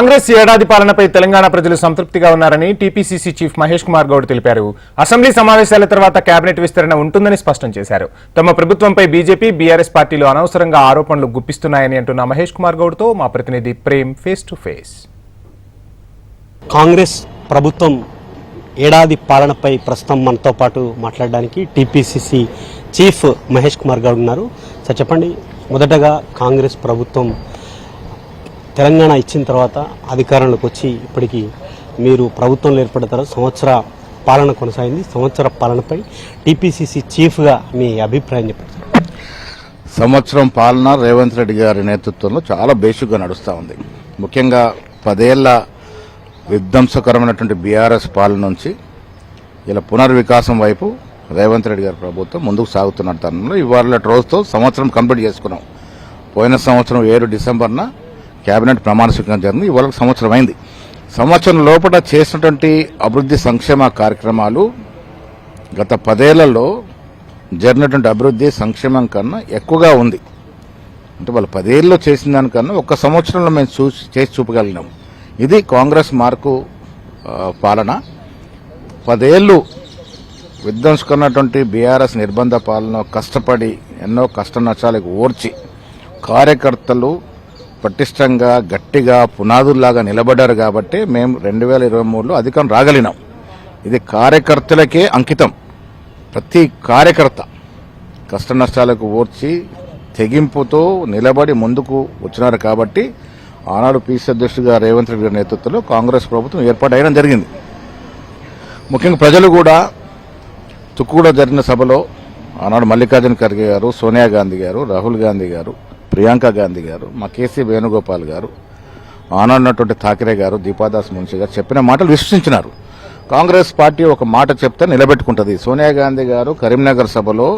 కాంగ్రెస్ ఏడాది పాలనపై తెలంగాణ ప్రజలు సంతృప్తిగా ఉన్నారని టీపీసీసీ చీఫ్ మహేష్ కుమార్ గౌడ్ తెలిపారు. అసెంబ్లీ సమావేశాల తర్వాత కేబినెట్ విస్తరణ ఉంటుందని స్పష్టం చేశారు. తమ ప్రభుత్వంపై బీజేపీ, బీఆర్ఎస్ పార్టీలు అనవసరంగా ఆరోపణలు గుప్పిస్తున్నాయని అంటున్న మహేష్ కుమార్ గౌడ్తో మా ప్రతినిధి Prem face to face. Congress ప్రభుత్వం ఏడాది పాలనపై ప్రస్తుతం మనతో పాటు మాట్లాడడానికి టీపీసీసీ చీఫ్ మహేష్ కుమార్ గౌడ్ ఉన్నారు. సార్ చెప్పండి, మొదటగా కాంగ్రెస్ ప్రభుత్వం తెలంగాణ ఇచ్చిన తర్వాత అధికారంలోకి వచ్చి ఇప్పటికీ మీరు ప్రభుత్వంలో ఏర్పడిన తర్వాత సంవత్సర పాలన కొనసాగింది. సంవత్సర పాలనపై టీపీసీసీ చీఫ్గా మీ అభిప్రాయం చెప్పండి. సంవత్సరం పాలన రేవంత్ రెడ్డి గారి నేతృత్వంలో చాలా బేసిక్గా నడుస్తూ ఉంది. ముఖ్యంగా 10 ఏళ్ల విధ్వంసకరమైనటువంటి బీఆర్ఎస్ పాలన నుంచి ఇలా పునర్వికాసం వైపు రేవంత్ రెడ్డి గారి ప్రభుత్వం ముందుకు సాగుతున్న తరుణంలో ఇవాళ రోజుతో సంవత్సరం కంప్లీట్ చేసుకున్నాం. పోయిన సంవత్సరం 7 డిసెంబర్న కేబినెట్ ప్రమాణ స్వీకారం జరిగింది. ఇవాళ సంవత్సరం అయింది. సంవత్సరం లోపల చేసినటువంటి అభివృద్ధి సంక్షేమ కార్యక్రమాలు గత 10 ఏళ్లలో జరిగినటువంటి అభివృద్ధి సంక్షేమం కన్నా ఎక్కువగా ఉంది. అంటే వాళ్ళు 10 ఏళ్ళలో చేసిన దానికన్నా ఒక్క సంవత్సరంలో మేము చేసి చూపగలిగినాం. ఇది కాంగ్రెస్ మార్కు పాలన. 10 ఏళ్ళు విధ్వంసకరమైనటువంటి బీఆర్ఎస్ నిర్బంధ పాలన కష్టపడి ఎన్నో కష్ట నష్టాలకు ఓర్చి కార్యకర్తలు పటిష్టంగా గట్టిగా పునాదుల్లాగా నిలబడ్డారు కాబట్టి మేము 2023లో అధికారం రాగలిగినాం. ఇది కార్యకర్తలకే అంకితం. ప్రతి కార్యకర్త కష్ట నష్టాలకు ఓర్చి తెగింపుతో నిలబడి ముందుకు వచ్చినారు కాబట్టి ఆనాడు పీసీ అధ్యక్షుడిగా రేవంత్ రెడ్డి గారి నేతృత్వంలో కాంగ్రెస్ ప్రభుత్వం ఏర్పాటైనా జరిగింది. ముఖ్యంగా ప్రజలు కూడా తుక్కుగూడ జరిగిన సభలో ఆనాడు మల్లికార్జున ఖర్గే గారు, సోనియా గాంధీ గారు, రాహుల్ గాంధీ గారు, ప్రియాంక గాంధీ గారు, మా కేసీ వేణుగోపాల్ గారు, ఆనాడున్నటువంటి థాకరే గారు, దీపాదాస్ మున్షి గారు చెప్పిన మాటలు విశ్వసించినారు. కాంగ్రెస్ పార్టీ ఒక మాట చెప్తే నిలబెట్టుకుంటుంది. సోనియా గాంధీ గారు కరీంనగర్ సభలో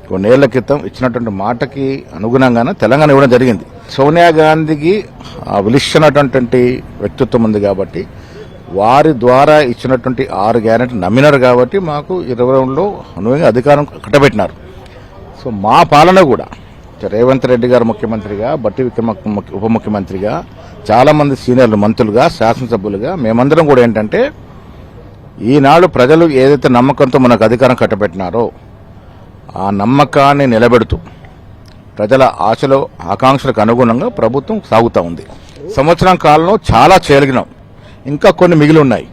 కొన్నేళ్ల క్రితం ఇచ్చినటువంటి మాటకి అనుగుణంగానే తెలంగాణ ఇవ్వడం జరిగింది. సోనియా గాంధీకి విలిష్టమైనటువంటి వ్యక్తిత్వం ఉంది కాబట్టి వారి ద్వారా ఇచ్చినటువంటి 6 గ్యారెంటీ నమ్మినారు కాబట్టి మాకు 20లో అనుగుణంగా అధికారం కట్టబెట్టినారు. సో మా పాలన కూడా రేవంత్ రెడ్డి గారు ముఖ్యమంత్రిగా, బట్టి విక్రమార్క ఉప ముఖ్యమంత్రిగా, చాలా మంది సీనియర్లు మంత్రులుగా, శాసనసభ్యులుగా మేమందరం కూడా ఏంటంటే ఈనాడు ప్రజలు ఏదైతే నమ్మకంతో మనకు అధికారం కట్టబెట్టినారో ఆ నమ్మకాన్ని నిలబెడుతూ ప్రజల ఆశలు ఆకాంక్షలకు అనుగుణంగా ప్రభుత్వం సాగుతూ ఉంది. సంవత్సరం కాలంలో చాలా చేయగలిగినాం, ఇంకా కొన్ని మిగిలి ఉన్నాయి.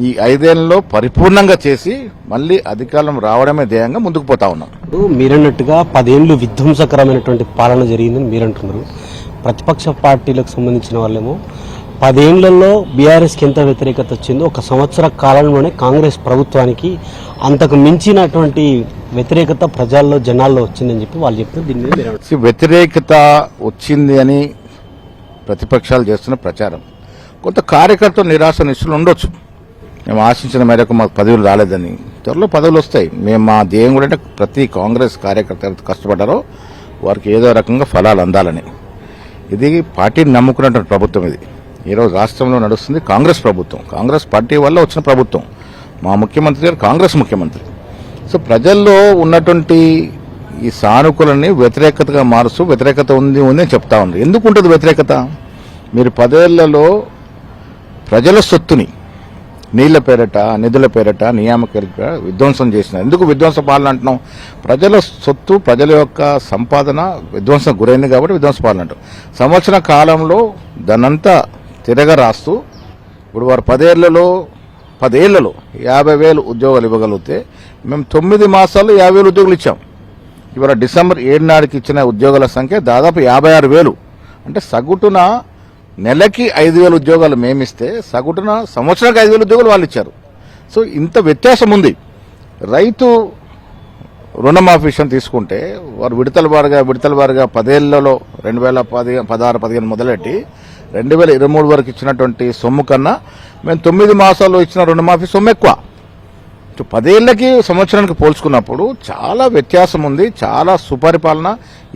ఈ 5 ఏళ్లలో పరిపూర్ణంగా చేసి మళ్లీ అధికారం రావడమే ధ్యేయంగా ముందుకు పోతా ఉన్నాం. మీరన్నట్టుగా 10 ఏళ్లు విధ్వంసకరమైనటువంటి పాలన జరిగిందని మీరంటున్నారు. ప్రతిపక్ష పార్టీలకు సంబంధించిన వాళ్ళేమో 10 ఏళ్లలో బీఆర్ఎస్కి ఎంత వ్యతిరేకత వచ్చిందో ఒక సంవత్సర కాలంలోనే కాంగ్రెస్ ప్రభుత్వానికి అంతకు మించినటువంటి వ్యతిరేకత ప్రజల్లో, జనాల్లో వచ్చిందని చెప్పి వాళ్ళు చెప్తున్నారు. దీని మీద వ్యతిరేకత వచ్చింది అని ప్రతిపక్షాలు చేస్తున్న ప్రచారం. కొంత కార్యకర్తలు నిరాశ నిస్సులు ఉండొచ్చు. మేము ఆశించిన మేరకు మాకు పదవులు రాలేదని, త్వరలో పదవులు వస్తాయి. మేము మా ధ్యేయం కూడా అంటే ప్రతి కాంగ్రెస్ కార్యకర్త కష్టపడ్డారో వారికి ఏదో రకంగా ఫలాలు అందాలని. ఇది పార్టీని నమ్ముకున్నటువంటి ప్రభుత్వం. ఇది ఈరోజు రాష్ట్రంలో నడుస్తుంది కాంగ్రెస్ ప్రభుత్వం, కాంగ్రెస్ పార్టీ వల్ల వచ్చిన ప్రభుత్వం. మా ముఖ్యమంత్రి గారు కాంగ్రెస్ ముఖ్యమంత్రి. సో ప్రజల్లో ఉన్నటువంటి ఈ సానుకూలని వ్యతిరేకతగా మారుస్తూ వ్యతిరేకత ఉంది అని చెప్తా ఉంది. ఎందుకు ఉంటుంది వ్యతిరేకత? మీరు 10 ఏళ్లలో ప్రజల సొత్తుని నీళ్ల పేరట, నిధుల పేరట, నియామకాల విధ్వంసం చేసిన. ఎందుకు విధ్వంస పాలన అంటున్నాం? ప్రజల సొత్తు, ప్రజల యొక్క సంపాదన విధ్వంసం గురైంది కాబట్టి విధ్వంస పాలన అంటాం. సంవత్సర కాలంలో దాన్నంతా తిరగరాస్తూ ఇప్పుడు వారు 10 ఏళ్లలో 50,000 ఉద్యోగాలు ఇవ్వగలిగితే మేము 9 మాసాల్లో 50,000 ఉద్యోగులు ఇచ్చాం. ఇవాళ డిసెంబర్ 7 నాటికి ఇచ్చిన ఉద్యోగుల సంఖ్య దాదాపు 56,000. అంటే సగటున నెలకి 5,000 ఉద్యోగాలు మేమిస్తే సగటున సంవత్సరానికి 5,000 ఉద్యోగాలు వాళ్ళు ఇచ్చారు. సో ఇంత వ్యత్యాసం ఉంది. రైతు రుణమాఫీ విషయం తీసుకుంటే వారు విడతల వారుగా 10 ఏళ్లలో 2016-15 మొదలెట్టి 2023 వరకు ఇచ్చినటువంటి సొమ్ము కన్నా మేము 9 మాసాల్లో ఇచ్చిన రుణమాఫీ సొమ్ము ఎక్కువ. 10 ఏళ్లకి సంవత్సరానికి పోల్చుకున్నప్పుడు చాలా వ్యత్యాసం ఉంది. చాలా సుపరిపాలన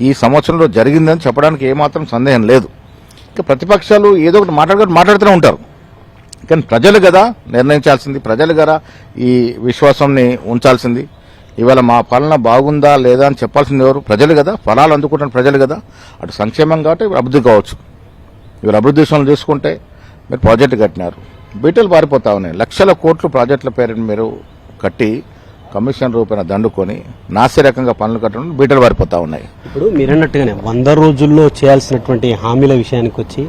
ఈ సంవత్సరంలో జరిగిందని చెప్పడానికి ఏమాత్రం సందేహం లేదు. ఇంకా ప్రతిపక్షాలు ఏదో ఒకటి మాట్లాడుతూనే ఉంటారు. కానీ ప్రజలు కదా నిర్ణయించాల్సింది, ప్రజలు కదా ఈ విశ్వాసాన్ని ఉంచాల్సింది. ఇవాళ మా పాలన బాగుందా లేదా అని చెప్పాల్సింది ఎవరు? ప్రజలు కదా. ఫలాలు అందుకుంటున్న ప్రజలు కదా. అటు సంక్షేమం కావచ్చు, అభివృద్ధి కావచ్చు. ఇవాళ అభివృద్ధి విషయంలో చూసుకుంటే మీరు ప్రాజెక్టు కట్టినారు, బీటలు పారిపోతా ఉన్నాయి. లక్షల కోట్లు ప్రాజెక్టుల పేరుని మీరు కట్టి కమిషన్ రూపాయన దండుకొని నాసిరకంగా పనులు కట్టడం బీటలు పారిపోతా ఉన్నాయి. ఇప్పుడు మీరన్నట్టుగానే 100 రోజుల్లో చేయాల్సినటువంటి హామీల విషయానికి వచ్చి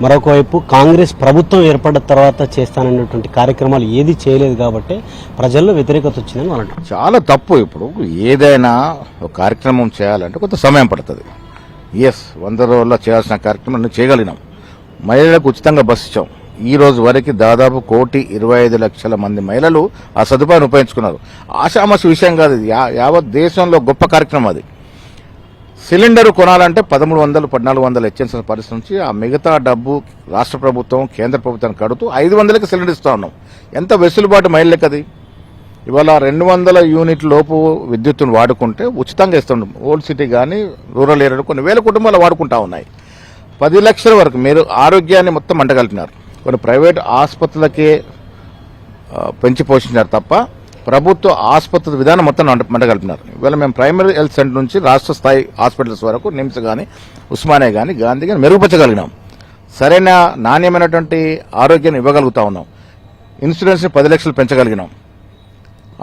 మరొక వైపు కాంగ్రెస్ ప్రభుత్వం ఏర్పడిన తర్వాత చేస్తానన్నటువంటి కార్యక్రమాలు ఏది చేయలేదు కాబట్టి ప్రజల్లో వ్యతిరేకత వచ్చిందని వాళ్ళు అంటారు. చాలా తప్పు. ఇప్పుడు ఏదైనా ఒక కార్యక్రమం చేయాలంటే కొంత సమయం పడుతుంది. 100 రోజుల్లో చేయాల్సిన కార్యక్రమం చేయగలిగినాం. మహిళలకు ఉచితంగా బస్సు ఇచ్చాం. ఈ రోజు వరకు దాదాపు 1,25,00,000 మంది మహిళలు ఆ సదుపాయాన్ని ఉపయోగించుకున్నారు. ఆషామాషి విషయం కాదు ఇది. యావత్ దేశంలో గొప్ప కార్యక్రమం అది. సిలిండర్ కొనాలంటే 1,300, 1,400 ఇచ్చిన పరిస్థితి నుంచి ఆ మిగతా డబ్బు రాష్ట్ర ప్రభుత్వం, కేంద్ర ప్రభుత్వానికి కడుతూ 500కి సిలిండర్ ఇస్తా ఉన్నాం. ఎంత వెసులుబాటు మహిళలకు అది. ఇవాళ 200 యూనిట్ల లోపు విద్యుత్తును వాడుకుంటే ఉచితంగా ఇస్తున్నాం. ఓల్డ్ సిటీ కానీ రూరల్ ఏరియాలో కొన్ని వేల కుటుంబాలు వాడుకుంటా ఉన్నాయి. 10 లక్షల వరకు మీరు ఆరోగ్యాన్ని మొత్తం మంటగలిపినారు. కొన్ని ప్రైవేట్ ఆసుపత్రులకే పెంచి పోషించారు తప్ప ప్రభుత్వ ఆసుపత్రుల విధానం మొత్తం మంటగలిపినారు. ఇవాళ మేము ప్రైమరీ హెల్త్ సెంటర్ నుంచి రాష్ట్ర స్థాయి హాస్పిటల్స్ వరకు నిమ్స్ కానీ, ఉస్మానియా కానీ, గాంధీ కానీ మెరుగుపరచగలిగినాం. సరైన నాణ్యమైనటువంటి ఆరోగ్యాన్ని ఇవ్వగలుగుతా ఉన్నాం. ఇన్సూరెన్స్ని 10 లక్షలు పెంచగలిగినాం.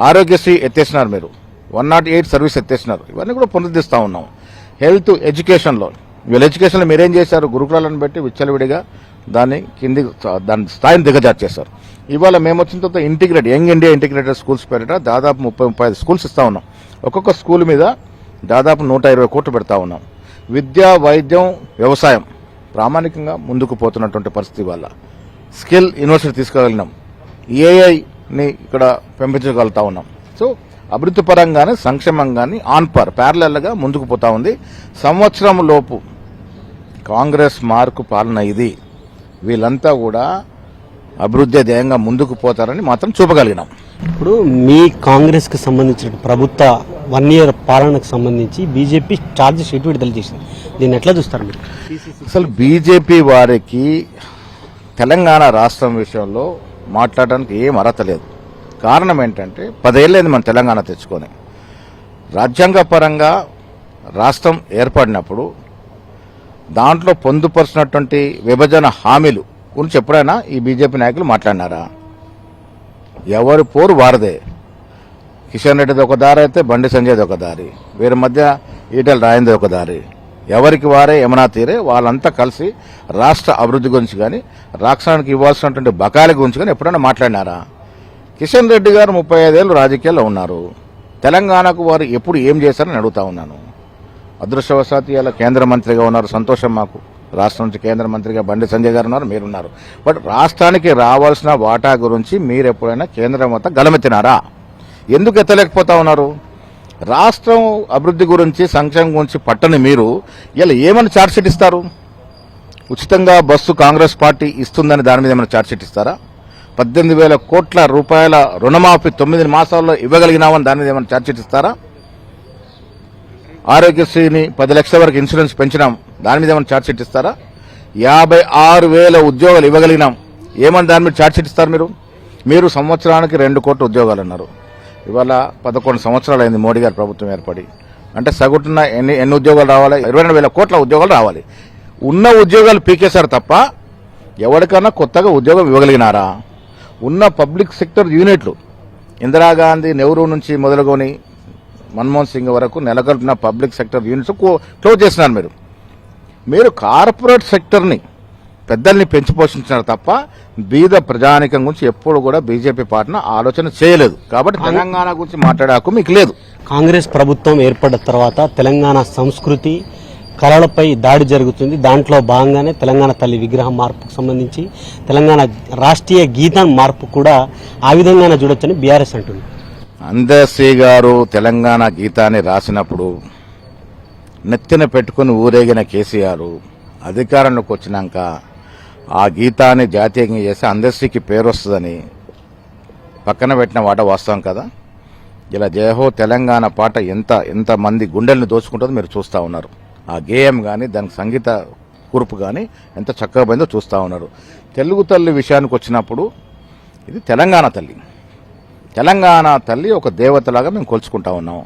ఆరోగ్యశ్రీ ఎత్తేసినారు, మీరు 108 సర్వీస్ ఎత్తేసినారు. ఇవన్నీ కూడా పునరుద్ధరిస్తూ ఉన్నాం. హెల్త్ ఎడ్యుకేషన్లో వీళ్ళ ఎడ్యుకేషన్లో మీరేం చేశారు? గురుకులాలను పెట్టి విచ్చలవిడిగా దాని స్థాయిని దిగజార్చేశారు. ఇవాళ మేము వచ్చిన తర్వాత యంగ్ ఇండియా ఇంటిగ్రేటెడ్ స్కూల్స్ పేరిట దాదాపు 30-35 స్కూల్స్ ఇస్తా ఉన్నాం. ఒక్కొక్క స్కూల్ మీద దాదాపు 120 కోట్లు పెడతా ఉన్నాం. విద్య, వైద్యం, వ్యవసాయం ప్రామాణికంగా ముందుకు పోతున్నటువంటి పరిస్థితి వల్ల స్కిల్ యూనివర్సిటీ తీసుకువెళ్ళినాం. ఏఐని ఇక్కడ పెంపించగలుగుతా ఉన్నాం. సో అభివృద్ధి పరంగానే సంక్షేమంగానే ప్యారలల్గా ముందుకు పోతా ఉంది. సంవత్సరం లోపు కాంగ్రెస్ మార్కు పాలన ఇది. వీళ్ళంతా కూడా అభివృద్ధి ధ్యేయంగా ముందుకు పోతారని మాత్రం చూపగలిగినాం. ఇప్పుడు మీ కాంగ్రెస్ కి సంబంధించిన ప్రభుత్వ 1 year పాలనకు సంబంధించి బీజేపీ ఛార్జ్ షీట్ విడుదల చేసింది. దీన్ని ఎట్లా చూస్తారు మీరు? అసలు బీజేపీ వారికి తెలంగాణ రాష్ట్రం విషయంలో మాట్లాడడానికి ఏం అర్హత లేదు. కారణం ఏంటంటే 10 ఏళ్ళైంది మనం తెలంగాణ తెచ్చుకొని. రాజ్యాంగ పరంగా రాష్ట్రం ఏర్పడినప్పుడు దాంట్లో పొందుపరిచినటువంటి విభజన హామీలు గురించి ఎప్పుడైనా ఈ బీజేపీ నాయకులు మాట్లాడినారా? ఎవరి పోరు వారదే. కిషన్ రెడ్డిది ఒక దారి అయితే బండి సంజయ్ది ఒక దారి, వీరి మధ్య ఈటెల రాయంది ఒక దారి. ఎవరికి వారే యమునా తీరే. వాళ్ళంతా కలిసి రాష్ట్ర అభివృద్ధి గురించి కానీ, రాష్ట్రానికి ఇవ్వాల్సినటువంటి బకాయిల గురించి కానీ ఎప్పుడైనా మాట్లాడినారా? కిషన్ రెడ్డి గారు 35 ఏళ్ళు రాజకీయాల్లో ఉన్నారు. తెలంగాణకు వారు ఎప్పుడు ఏం చేశారని అడుగుతా ఉన్నాను. అదృష్టవశాత్తు ఇలా కేంద్ర మంత్రిగా ఉన్నారు, సంతోషం మాకు. రాష్ట్రం నుంచి కేంద్ర మంత్రిగా బండి సంజయ్ గారు ఉన్నారు, మీరున్నారు. బట్ రాష్ట్రానికి రావాల్సిన వాటా గురించి మీరు ఎప్పుడైనా కేంద్రం వద్ద గలమెత్తినారా? ఎందుకు ఎత్తలేకపోతా ఉన్నారు? రాష్ట్రం అభివృద్ధి గురించి, సంక్షేమం గురించి పట్టని మీరు ఇలా ఏమని ఛార్జ్షీట్ ఇస్తారు? ఉచితంగా బస్సు కాంగ్రెస్ పార్టీ ఇస్తుందని దాని మీద ఏమైనా ఛార్జ్షీట్ ఇస్తారా? 18,000 కోట్ల రూపాయల రుణమాఫీ 9 మాసాల్లో ఇవ్వగలిగినామని దాని మీద ఏమైనా ఛార్జ్షీట్ ఇస్తారా? ఆరోగ్యశ్రీని 10 లక్షల వరకు ఇన్సూరెన్స్ పెంచినాం, దాని మీద ఏమైనా ఛార్జ్షీట్ ఇస్తారా? 56,000 ఉద్యోగాలు ఇవ్వగలిగినాం, ఏమని దాని మీద ఛార్జ్షీట్ ఇస్తారు? మీరు సంవత్సరానికి 2 కోట్ల ఉద్యోగాలు అన్నారు. ఇవాళ 11 సంవత్సరాలు అయింది మోడీ గారి ప్రభుత్వం ఏర్పడి. అంటే సగటున ఎన్ని ఉద్యోగాలు రావాలి? 22,000 కోట్ల ఉద్యోగాలు రావాలి. ఉన్న ఉద్యోగాలు పీకేశారు తప్ప ఎవరికైనా కొత్తగా ఉద్యోగం ఇవ్వగలిగినారా? ఉన్న పబ్లిక్ సెక్టర్ యూనిట్లు ఇందిరాగాంధీ, నెహ్రూ నుంచి మొదలుకొని మన్మోహన్ సింగ్ వరకు నెలకొల్పిన పబ్లిక్ సెక్టర్ యూనిట్స్ క్లోజ్ చేసినారు. మీరు కార్పొరేట్ సెక్టర్ని పెద్దల్ని పెంచి పోషించినారు తప్ప బీద ప్రజానికం గురించి ఎప్పుడు కూడా బీజేపీ పార్టీ ఆలోచన చేయలేదు. కాబట్టి తెలంగాణ గురించి మాట్లాడే హక్కు మీకు లేదు. కాంగ్రెస్ ప్రభుత్వం ఏర్పడిన తర్వాత తెలంగాణ సంస్కృతి, కళలపై దాడి జరుగుతుంది. దాంట్లో భాగంగానే తెలంగాణ తల్లి విగ్రహం మార్పుకు సంబంధించి తెలంగాణ రాష్ట్రీయ గీతం మార్పు కూడా ఆ విధంగానే చూడొచ్చని బీఆర్ఎస్ అంటుంది. అందశ్రీ గారు తెలంగాణ గీతాన్ని రాసినప్పుడు నెత్తిన పెట్టుకుని ఊరేగిన కేసీఆర్ అధికారంలోకి వచ్చినాక ఆ గీతాన్ని జాతీయంగా చేసి అందశ్రీకి పేరు వస్తుందని పక్కన పెట్టిన వాట వాస్తవం కదా. ఇలా జయహో తెలంగాణ పాట ఎంత మంది గుండెల్ని దోచుకుంటుందో మీరు చూస్తూ ఉన్నారు. ఆ గేయం కానీ, దానికి సంగీత కూర్పు కానీ ఎంత చక్కగా పోయిందో చూస్తూ ఉన్నారు. తెలుగు తల్లి విషయానికి వచ్చినప్పుడు ఇది తెలంగాణ తల్లి. తెలంగాణ తల్లి ఒక దేవతలాగా మేము కొలుచుకుంటా ఉన్నాం.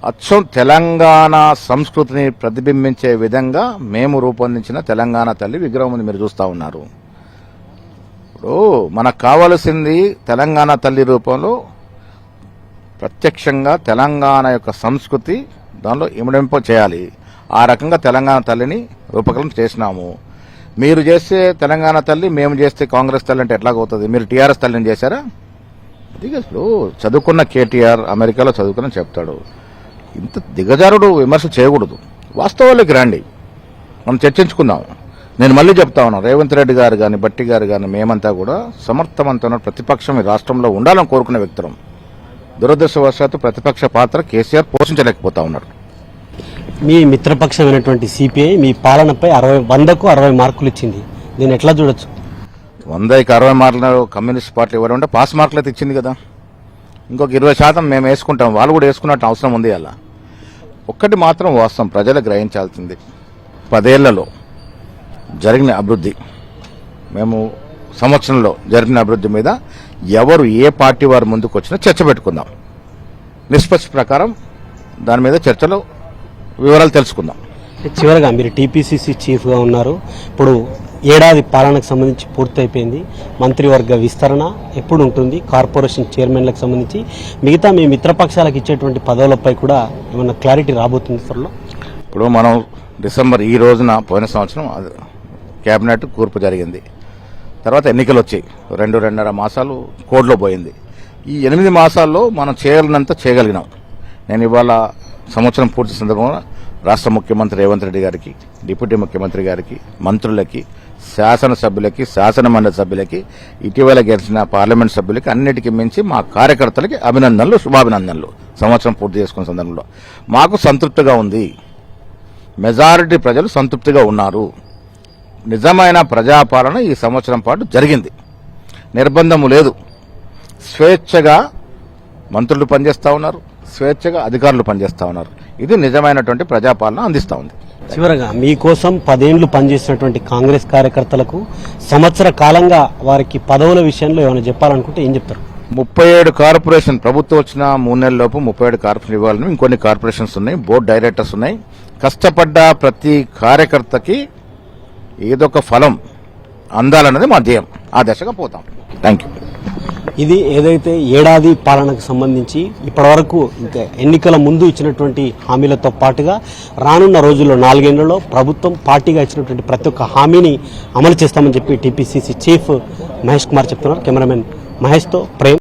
అచ్చం తెలంగాణ సంస్కృతిని ప్రతిబింబించే విధంగా మేము రూపొందించిన తెలంగాణ తల్లి విగ్రహం ఉంది, మీరు చూస్తూ ఉన్నారు. ఇప్పుడు మనకు కావలసింది తెలంగాణ తల్లి రూపంలో ప్రత్యక్షంగా తెలంగాణ యొక్క సంస్కృతి దానిలో ఇమిడింప చేయాలి. ఆ రకంగా తెలంగాణ తల్లిని రూపకల్పన చేసినాము. మీరు చేస్తే తెలంగాణ తల్లి, మేము చేస్తే కాంగ్రెస్ తల్లి అంటే ఎట్లాగవుతుంది? మీరు టీఆర్ఎస్ తల్లిని చేశారా? ఇప్పుడు చదువుకున్న కేటీఆర్ అమెరికాలో చదువుకుని చెప్తాడు. ఇంత దిగజారుడు విమర్శ చేయకూడదు. వాస్తవాలకి రండి, మనం చర్చించుకుందాం. నేను మళ్ళీ చెప్తా ఉన్నాను, రేవంత్ రెడ్డి గారు కానీ బట్టి గారు కానీ మేమంతా కూడా సమర్థవంతమైన ప్రతిపక్షం ఈ రాష్ట్రంలో ఉండాలని కోరుకునే వ్యక్తులం. దురదృష్టవశాత్తు ప్రతిపక్ష పాత్ర కేసీఆర్ పోషించలేకపోతా ఉన్నాడు. మీ మిత్రపక్షమైనటువంటి సిపిఐ మీ పాలనపై 100కు 60 మార్కులు ఇచ్చింది. దీన్ని ఎట్లా చూడొచ్చు? 100కి 60 మార్కులు కమ్యూనిస్ట్ పార్టీ ఎవరు ఉంటే పాస్ మార్కులు అయితే ఇచ్చింది కదా. ఇంకొక 20% మేము వేసుకుంటాం, వాళ్ళు కూడా వేసుకున్నట్టు అవసరం ఉంది. అలా ఒక్కటి మాత్రం వాస్తవం, ప్రజలు గ్రహించాల్సింది 10 ఏళ్లలో జరిగిన అభివృద్ధి, మేము సంవత్సరంలో జరిగిన అభివృద్ధి మీద ఎవరు ఏ పార్టీ వారు ముందుకు వచ్చినా చర్చ పెట్టుకుందాం. నిష్పత్తి ప్రకారం దాని మీద చర్చలో వివరాలు తెలుసుకుందాం. చివరగా మీరు టీపీసీసీ చీఫ్గా ఉన్నారు. ఇప్పుడు ఏడాది పాలనకు సంబంధించి పూర్తయిపోయింది. మంత్రివర్గ విస్తరణ ఎప్పుడు ఉంటుంది? కార్పొరేషన్ చైర్మన్లకు సంబంధించి మిగతా మీ మిత్రపక్షాలకు ఇచ్చేటువంటి పదవులపై కూడా ఏమన్నా క్లారిటీ రాబోతుంది త్వరలో? ఇప్పుడు మనం డిసెంబర్ ఈ రోజున పోయిన సంవత్సరం కేబినెట్ కూర్పు జరిగింది. తర్వాత ఎన్నికలు వచ్చాయి. 2.5 మాసాలు కోడ్లో పోయింది. ఈ 8 మాసాల్లో మనం చేయగలిగినంత చేయగలిగినాం. నేను ఇవాళ సంవత్సరం పూర్తి సందర్భంగా రాష్ట్ర ముఖ్యమంత్రి రేవంత్ రెడ్డి గారికి, డిప్యూటీ ముఖ్యమంత్రి గారికి, మంత్రులకి, శాసనసభ్యులకి, శాసనమండలి సభ్యులకి, ఇటీవల గెలిచిన పార్లమెంట్ సభ్యులకి, అన్నిటికీ మించి మా కార్యకర్తలకి అభినందనలు, శుభాభినందనలు. సంవత్సరం పూర్తి చేసుకున్న సందర్భంలో మాకు సంతృప్తిగా ఉంది. మెజారిటీ ప్రజలు సంతృప్తిగా ఉన్నారు. నిజమైన ప్రజాపాలన ఈ సంవత్సరం పాటు జరిగింది. నిర్బంధము లేదు. స్వేచ్ఛగా మంత్రులు పనిచేస్తూ ఉన్నారు, స్వేచ్ఛగా అధికారులు పనిచేస్తూ ఉన్నారు. ఇది నిజమైనటువంటి ప్రజాపాలన అందిస్తూ ఉంది. చివరగా మీకోసం 10 ఏళ్లు పనిచేసినటువంటి కాంగ్రెస్ కార్యకర్తలకు సంవత్సర కాలంగా వారికి పదవుల విషయంలో ఏమైనా చెప్పాలనుకుంటే ఏం చెప్తారు? 37 కార్పొరేషన్ ప్రభుత్వం వచ్చిన 3 నెలలలోపు 37 కార్పొరేషన్ ఇవ్వాలని ఇంకొన్ని కార్పొరేషన్స్ ఉన్నాయి, బోర్డు డైరెక్టర్స్ ఉన్నాయి. కష్టపడ్డ ప్రతి కార్యకర్తకి ఏదో ఒక ఫలం అందాలన్నది మా ధ్యేయం. ఆ దశగా పోతాం. Thank you. ఇది ఏదైతే ఏడాది పాలనకు సంబంధించి ఇప్పటివరకు ఇంకా ఎన్నికల ముందు ఇచ్చినటువంటి హామీలతో పాటుగా రానున్న రోజుల్లో 4 ఏళ్లలో ప్రభుత్వం పార్టీగా ఇచ్చినటువంటి ప్రతి ఒక్క హామీని అమలు చేస్తామని చెప్పి టీపీసీసీ చీఫ్ మహేష్ కుమార్ చెప్తున్నారు. కెమెరామెన్ మహేష్తో ప్రేమ్.